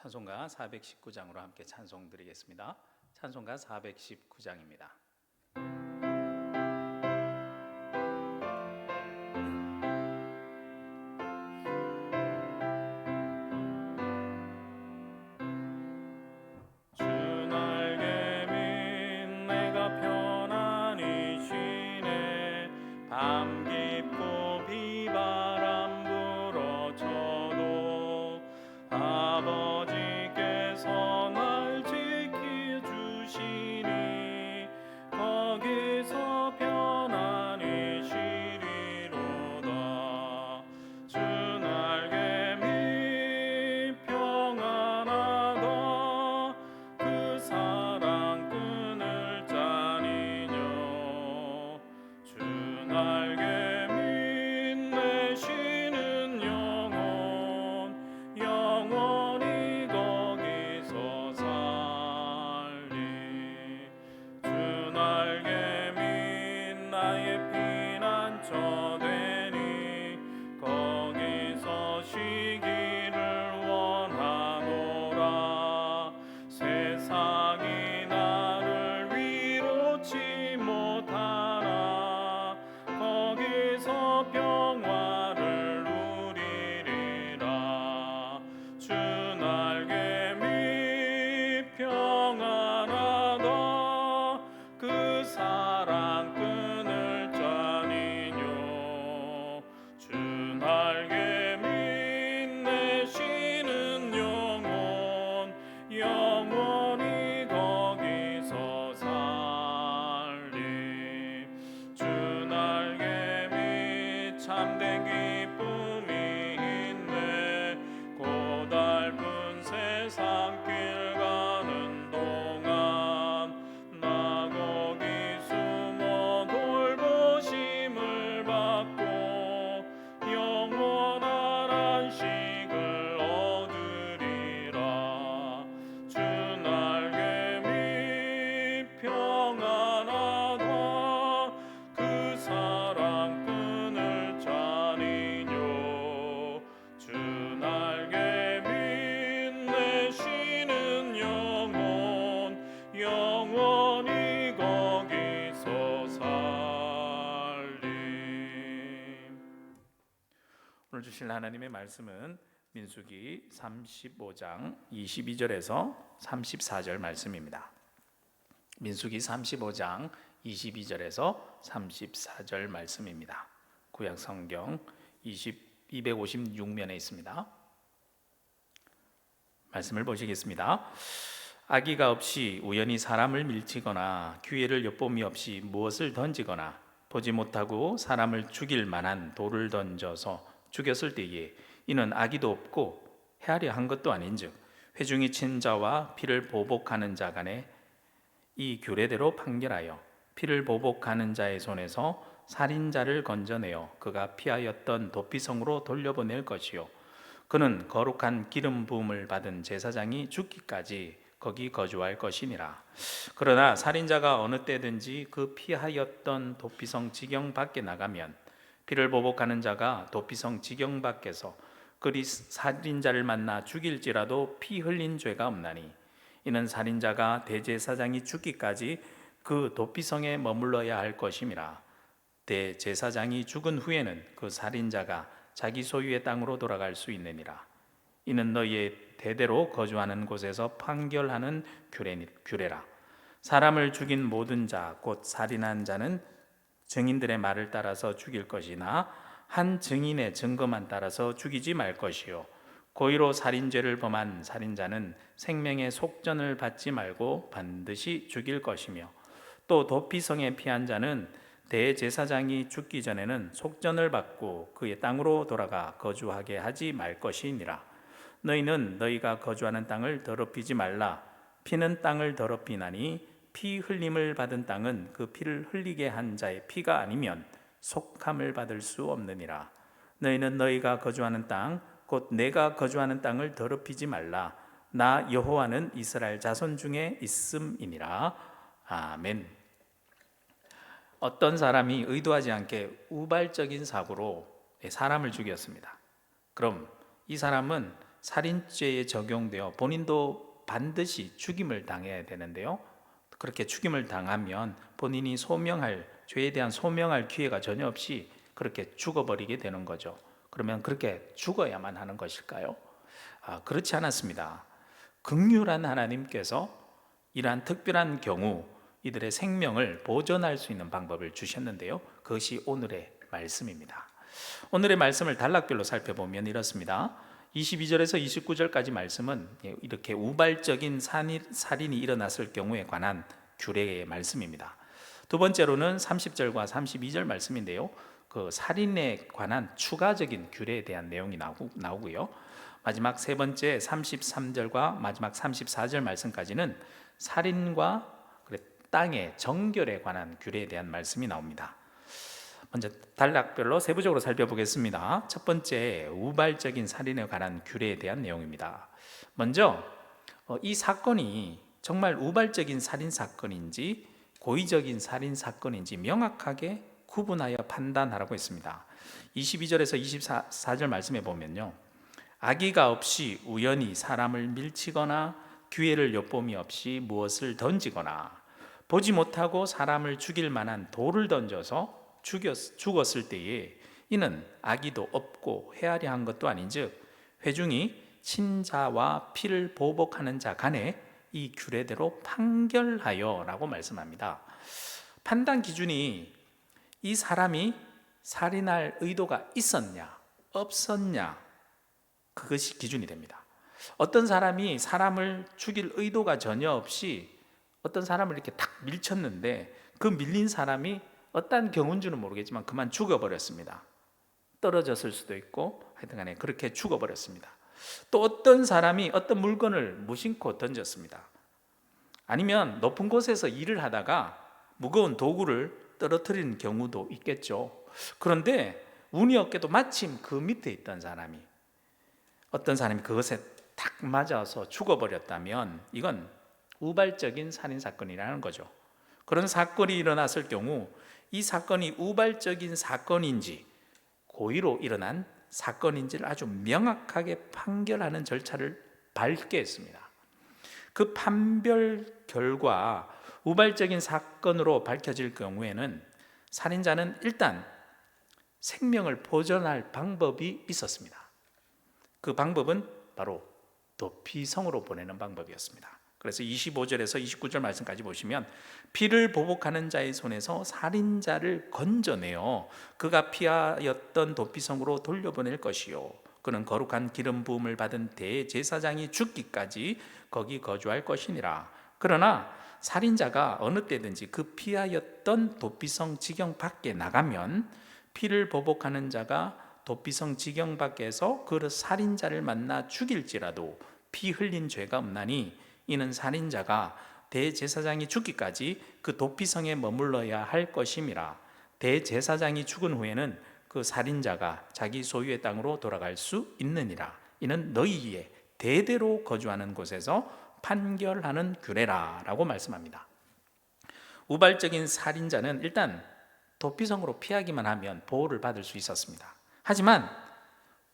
찬송가 419장으로 함께 찬송 드리겠습니다. 찬송가 419장입니다. 오늘 주실 하나님의 말씀은 민수기 35장 22절에서 34절 말씀입니다. 민수기 35장 22절에서 34절 말씀입니다. 구약 성경 256면에 있습니다. 말씀을 보시겠습니다. 악의가 없이 우연히 사람을 밀치거나 기회를 엿봄이 없이 무엇을 던지거나 보지 못하고 사람을 죽일 만한 돌을 던져서 죽였을 때에 이는 악의도 없고 헤아려 한 것도 아닌즉 회중이 친 자와 피를 보복하는 자 간에 이 규례대로 판결하여 피를 보복하는 자의 손에서 살인자를 건져내어 그가 피하였던 도피성으로 돌려보낼 것이요 그는 거룩한 기름 부음을 받은 제사장이 죽기까지 거기 거주할 것이니라. 그러나 살인자가 어느 때든지 그 피하였던 도피성 지경 밖에 나가면 피를 보복하는 자가 도피성 지경 밖에서 그리 살인자를 만나 죽일지라도 피 흘린 죄가 없나니 이는 살인자가 대제사장이 죽기까지 그 도피성에 머물러야 할 것임이라. 대제사장이 죽은 후에는 그 살인자가 자기 소유의 땅으로 돌아갈 수 있느니라. 이는 너희의 대대로 거주하는 곳에서 판결하는 규례라. 사람을 죽인 모든 자 곧 살인한 자는 증인들의 말을 따라서 죽일 것이나 한 증인의 증거만 따라서 죽이지 말 것이요 고의로 살인죄를 범한 살인자는 생명의 속전을 받지 말고 반드시 죽일 것이며 또 도피성에 피한 자는 대제사장이 죽기 전에는 속전을 받고 그의 땅으로 돌아가 거주하게 하지 말 것이니라. 너희는 너희가 거주하는 땅을 더럽히지 말라. 피는 땅을 더럽히나니 피 흘림을 받은 땅은 그 피를 흘리게 한 자의 피가 아니면 속함을 받을 수 없느니라. 너희는 너희가 거주하는 땅 곧 내가 거주하는 땅을 더럽히지 말라. 나 여호와는 이스라엘 자손 중에 있음이니라. 아멘. 어떤 사람이 의도하지 않게 우발적인 사고로 사람을 죽였습니다. 그럼 이 사람은 살인죄에 적용되어 본인도 반드시 죽임을 당해야 되는데요, 그렇게 죽임을 당하면 본인이 죄에 대한 소명할 기회가 전혀 없이 그렇게 죽어버리게 되는 거죠. 그러면 그렇게 죽어야만 하는 것일까요? 그렇지 않았습니다. 긍휼한 하나님께서 이러한 특별한 경우 이들의 생명을 보존할 수 있는 방법을 주셨는데요, 그것이 오늘의 말씀입니다. 오늘의 말씀을 단락별로 살펴보면 이렇습니다. 22절에서 29절까지 말씀은 이렇게 우발적인 살인이 일어났을 경우에 관한 규례의 말씀입니다. 두 번째로는 30절과 32절 말씀인데요, 그 살인에 관한 추가적인 규례에 대한 내용이 나오고요, 마지막 세 번째 33절과 마지막 34절 말씀까지는 살인과 땅의 정결에 관한 규례에 대한 말씀이 나옵니다. 먼저 단락별로 세부적으로 살펴보겠습니다. 첫 번째, 우발적인 살인에 관한 규례에 대한 내용입니다. 먼저 이 사건이 정말 우발적인 살인 사건인지 고의적인 살인 사건인지 명확하게 구분하여 판단하라고 했습니다. 22절에서 24절 말씀에 보면요, 악의가 없이 우연히 사람을 밀치거나 기회를 엿봄이 없이 무엇을 던지거나 보지 못하고 사람을 죽일 만한 돌을 던져서 죽었을 때에 이는 악의도 없고 헤아려 한 것도 아닌즉 회중이 친자와 피를 보복하는 자 간에 이 규례대로 판결하여 라고 말씀합니다. 판단 기준이 이 사람이 살인할 의도가 있었냐 없었냐, 그것이 기준이 됩니다. 어떤 사람이 사람을 죽일 의도가 전혀 없이 어떤 사람을 이렇게 탁 밀쳤는데 그 밀린 사람이 어떤 경우인지는 모르겠지만 그만 죽어버렸습니다. 떨어졌을 수도 있고 하여튼 간에 그렇게 죽어버렸습니다. 또 어떤 사람이 어떤 물건을 무심코 던졌습니다. 아니면 높은 곳에서 일을 하다가 무거운 도구를 떨어뜨리는 경우도 있겠죠. 그런데 운이 없게도 마침 그 밑에 있던 사람이, 어떤 사람이 그것에 탁 맞아서 죽어버렸다면 이건 우발적인 살인사건이라는 거죠. 그런 사건이 일어났을 경우 이 사건이 우발적인 사건인지 고의로 일어난 사건인지를 아주 명확하게 판결하는 절차를 밟게 했습니다. 그 판별 결과 우발적인 사건으로 밝혀질 경우에는 살인자는 일단 생명을 보존할 방법이 있었습니다. 그 방법은 바로 도피성으로 보내는 방법이었습니다. 그래서 25절에서 29절 말씀까지 보시면 피를 보복하는 자의 손에서 살인자를 건져내어 그가 피하였던 도피성으로 돌려보낼 것이요 그는 거룩한 기름 부음을 받은 대제사장이 죽기까지 거기 거주할 것이니라. 그러나 살인자가 어느 때든지 그 피하였던 도피성 지경 밖에 나가면 피를 보복하는 자가 도피성 지경 밖에서 그 살인자를 만나 죽일지라도 피 흘린 죄가 없나니 이는 살인자가 대제사장이 죽기까지 그 도피성에 머물러야 할 것임이라. 대제사장이 죽은 후에는 그 살인자가 자기 소유의 땅으로 돌아갈 수 있느니라. 이는 너희의 대대로 거주하는 곳에서 판결하는 규례라 라고 말씀합니다. 우발적인 살인자는 일단 도피성으로 피하기만 하면 보호를 받을 수 있었습니다. 하지만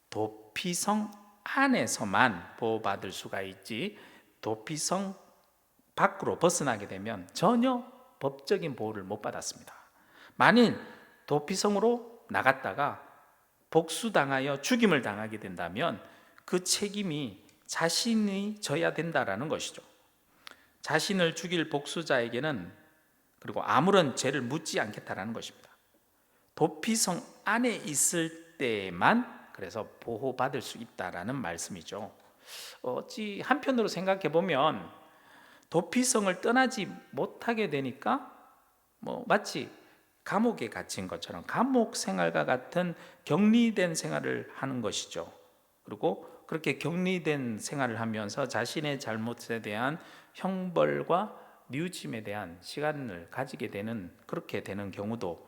도피성 안에서만 보호받을 수가 있지 도피성 밖으로 벗어나게 되면 전혀 법적인 보호를 못 받았습니다. 만일 도피성으로 나갔다가 복수당하여 죽임을 당하게 된다면 그 책임이 자신이 져야 된다라는 것이죠. 자신을 죽일 복수자에게는 그리고 아무런 죄를 묻지 않겠다라는 것입니다. 도피성 안에 있을 때만 그래서 보호받을 수 있다라는 말씀이죠. 어찌 한편으로 생각해 보면 도피성을 떠나지 못하게 되니까 마치 감옥에 갇힌 것처럼 감옥 생활과 같은 격리된 생활을 하는 것이죠. 그리고 그렇게 격리된 생활을 하면서 자신의 잘못에 대한 형벌과 뉘우침에 대한 시간을 가지게 되는, 그렇게 되는 경우도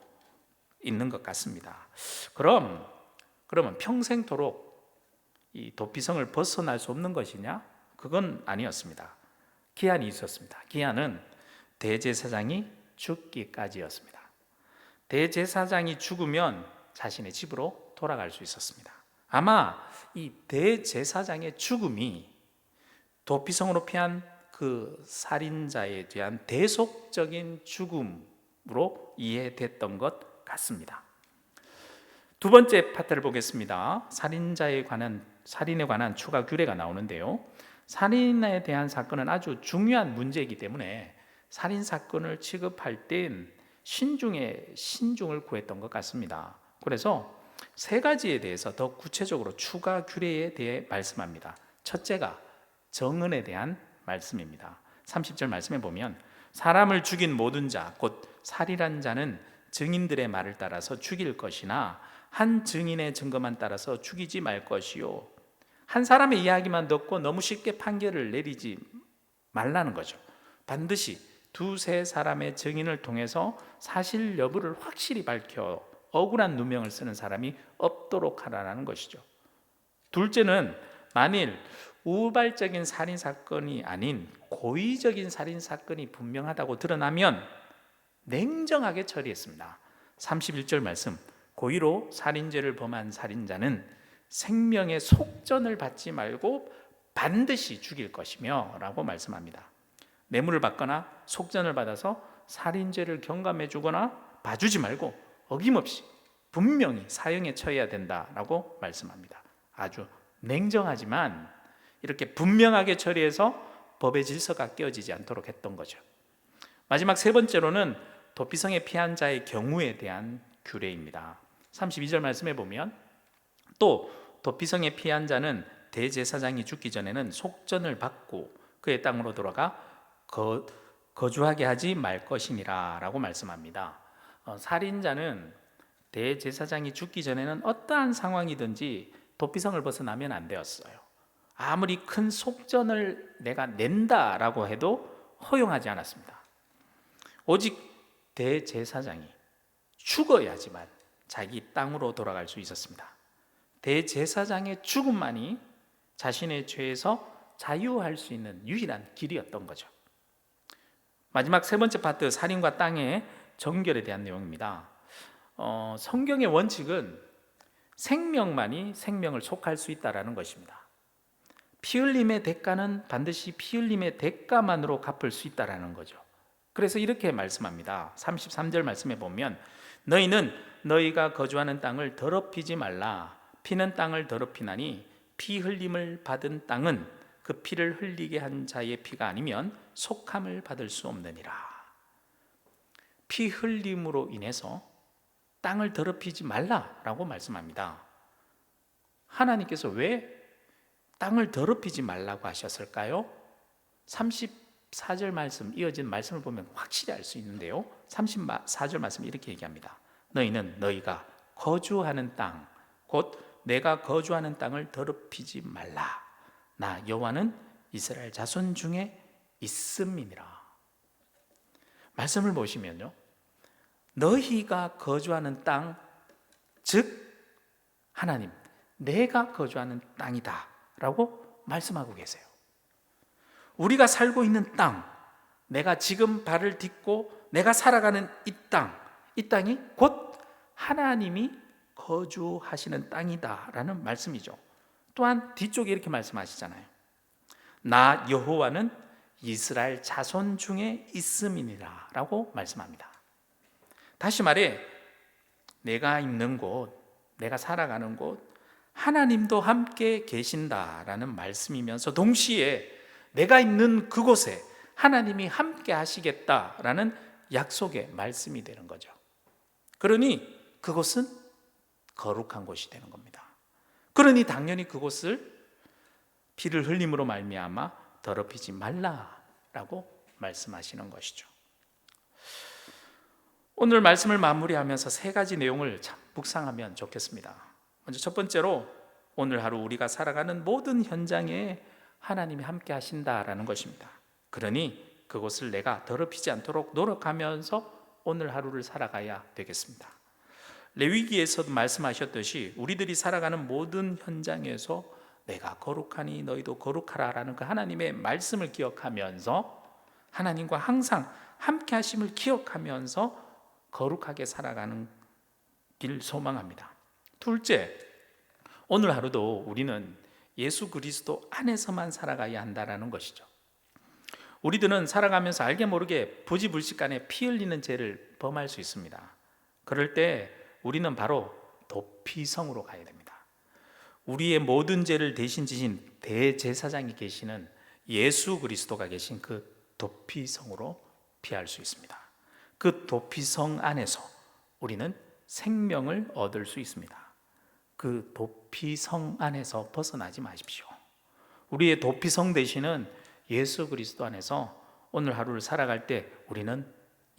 있는 것 같습니다. 그러면 평생토록 이 도피성을 벗어날 수 없는 것이냐? 그건 아니었습니다. 기한이 있었습니다. 기한은 대제사장이 죽기까지였습니다. 대제사장이 죽으면 자신의 집으로 돌아갈 수 있었습니다. 아마 이 대제사장의 죽음이 도피성으로 피한 그 살인자에 대한 대속적인 죽음으로 이해됐던 것 같습니다. 두 번째 파트를 보겠습니다. 살인에 관한 추가 규례가 나오는데요. 살인에 대한 사건은 아주 중요한 문제이기 때문에 살인 사건을 취급할 땐 신중을 구했던 것 같습니다. 그래서 세 가지에 대해서 더 구체적으로 추가 규례에 대해 말씀합니다. 첫째가 정은에 대한 말씀입니다. 30절 말씀에 보면 사람을 죽인 모든 자, 곧 살인한 자는 증인들의 말을 따라서 죽일 것이나 한 증인의 증거만 따라서 죽이지 말 것이요. 한 사람의 이야기만 듣고 너무 쉽게 판결을 내리지 말라는 거죠. 반드시 두세 사람의 증인을 통해서 사실 여부를 확실히 밝혀 억울한 누명을 쓰는 사람이 없도록 하라는 것이죠. 둘째는 만일 우발적인 살인 사건이 아닌 고의적인 살인 사건이 분명하다고 드러나면 냉정하게 처리했습니다. 31절 말씀, 고의로 살인죄를 범한 살인자는 생명의 속전을 받지 말고 반드시 죽일 것이며 라고 말씀합니다. 뇌물을 받거나 속전을 받아서 살인죄를 경감해 주거나 봐주지 말고 어김없이 분명히 사형에 처해야 된다라고 말씀합니다. 아주 냉정하지만 이렇게 분명하게 처리해서 법의 질서가 깨어지지 않도록 했던 거죠. 마지막 세 번째로는 도피성에 피한 자의 경우에 대한 규례입니다. 32절 말씀에 보면 또 도피성에 피한 자는 대제사장이 죽기 전에는 속전을 받고 그의 땅으로 돌아가 거주하게 하지 말 것이니라 라고 말씀합니다. 살인자는 대제사장이 죽기 전에는 어떠한 상황이든지 도피성을 벗어나면 안 되었어요. 아무리 큰 속전을 내가 낸다라고 해도 허용하지 않았습니다. 오직 대제사장이 죽어야지만 자기 땅으로 돌아갈 수 있었습니다. 대제사장의 죽음만이 자신의 죄에서 자유할 수 있는 유일한 길이었던 거죠. 마지막 세 번째 파트, 살인과 땅의 정결에 대한 내용입니다. 성경의 원칙은 생명만이 생명을 속할 수 있다는 것입니다. 피 흘림의 대가는 반드시 피 흘림의 대가만으로 갚을 수 있다는 거죠. 그래서 이렇게 말씀합니다. 33절 말씀에 보면 너희는 너희가 거주하는 땅을 더럽히지 말라. 피는 땅을 더럽히나니 피 흘림을 받은 땅은 그 피를 흘리게 한 자의 피가 아니면 속함을 받을 수 없느니라. 피 흘림으로 인해서 땅을 더럽히지 말라라고 말씀합니다. 하나님께서 왜 땅을 더럽히지 말라고 하셨을까요? 34절 말씀, 이어진 말씀을 보면 확실히 알 수 있는데요. 34절 말씀 이렇게 얘기합니다. 너희는 너희가 거주하는 땅, 곧 내가 거주하는 땅을 더럽히지 말라. 나 여호와는 이스라엘 자손 중에 있음이니라. 말씀을 보시면요, 너희가 거주하는 땅, 즉 하나님, 내가 거주하는 땅이다 라고 말씀하고 계세요. 우리가 살고 있는 땅, 내가 지금 발을 딛고 내가 살아가는 이 땅이 곧 하나님이 거주하시는 땅이다라는 말씀이죠. 또한 뒤쪽에 이렇게 말씀하시잖아요. 나 여호와는 이스라엘 자손 중에 있음이니라 라고 말씀합니다. 다시 말해 내가 있는 곳, 내가 살아가는 곳, 하나님도 함께 계신다라는 말씀이면서 동시에 내가 있는 그곳에 하나님이 함께 하시겠다라는 약속의 말씀이 되는 거죠. 그러니 그곳은 거룩한 곳이 되는 겁니다. 그러니 당연히 그곳을 피를 흘림으로 말미암아 더럽히지 말라라고 말씀하시는 것이죠. 오늘 말씀을 마무리하면서 세 가지 내용을 참 묵상하면 좋겠습니다. 먼저 첫 번째로 오늘 하루 우리가 살아가는 모든 현장에 하나님이 함께 하신다라는 것입니다. 그러니 그곳을 내가 더럽히지 않도록 노력하면서 오늘 하루를 살아가야 되겠습니다. 레위기에서도 말씀하셨듯이 우리들이 살아가는 모든 현장에서 내가 거룩하니 너희도 거룩하라라는 그 하나님의 말씀을 기억하면서 하나님과 항상 함께 하심을 기억하면서 거룩하게 살아가는 길 소망합니다. 둘째, 오늘 하루도 우리는 예수 그리스도 안에서만 살아가야 한다는 것이죠. 우리들은 살아가면서 알게 모르게 부지불식간에 피 흘리는 죄를 범할 수 있습니다. 그럴 때 우리는 바로 도피성으로 가야 됩니다. 우리의 모든 죄를 대신 지신 대제사장이 계시는 예수 그리스도가 계신 그 도피성으로 피할 수 있습니다. 그 도피성 안에서 우리는 생명을 얻을 수 있습니다. 그 도피성 안에서 벗어나지 마십시오. 우리의 도피성 되시는 예수 그리스도 안에서 오늘 하루를 살아갈 때 우리는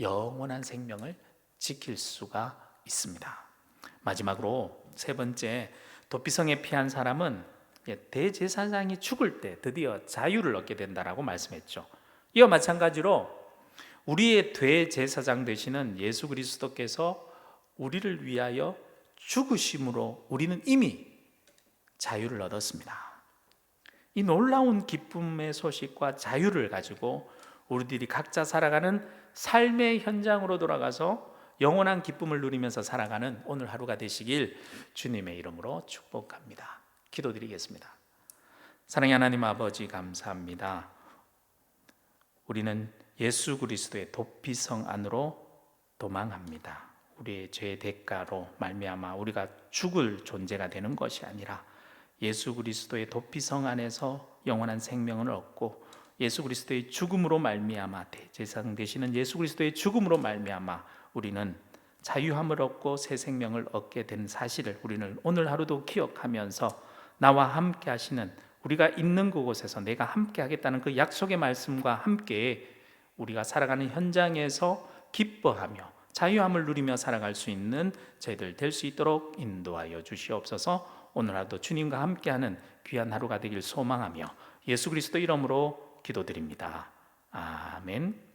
영원한 생명을 지킬 수가 있습니다. 마지막으로 세 번째, 도피성에 피한 사람은 대제사장이 죽을 때 드디어 자유를 얻게 된다라고 말씀했죠. 이와 마찬가지로 우리의 대제사장 되시는 예수 그리스도께서 우리를 위하여 죽으심으로 우리는 이미 자유를 얻었습니다. 이 놀라운 기쁨의 소식과 자유를 가지고 우리들이 각자 살아가는 삶의 현장으로 돌아가서 영원한 기쁨을 누리면서 살아가는 오늘 하루가 되시길 주님의 이름으로 축복합니다. 기도드리겠습니다. 사랑의 하나님 아버지, 감사합니다. 우리는 예수 그리스도의 도피성 안으로 도망합니다. 우리의 죄의 대가로 말미암아 우리가 죽을 존재가 되는 것이 아니라 예수 그리스도의 도피성 안에서 영원한 생명을 얻고 예수 그리스도의 죽음으로 말미암아 대제사장 되시는 예수 그리스도의 죽음으로 말미암아 우리는 자유함을 얻고 새 생명을 얻게 된 사실을 우리는 오늘 하루도 기억하면서 나와 함께 하시는, 우리가 있는 그곳에서 내가 함께 하겠다는 그 약속의 말씀과 함께 우리가 살아가는 현장에서 기뻐하며 자유함을 누리며 살아갈 수 있는 저희들 될 수 있도록 인도하여 주시옵소서. 오늘 하루도 주님과 함께하는 귀한 하루가 되길 소망하며 예수 그리스도 이름으로 기도드립니다. 아멘.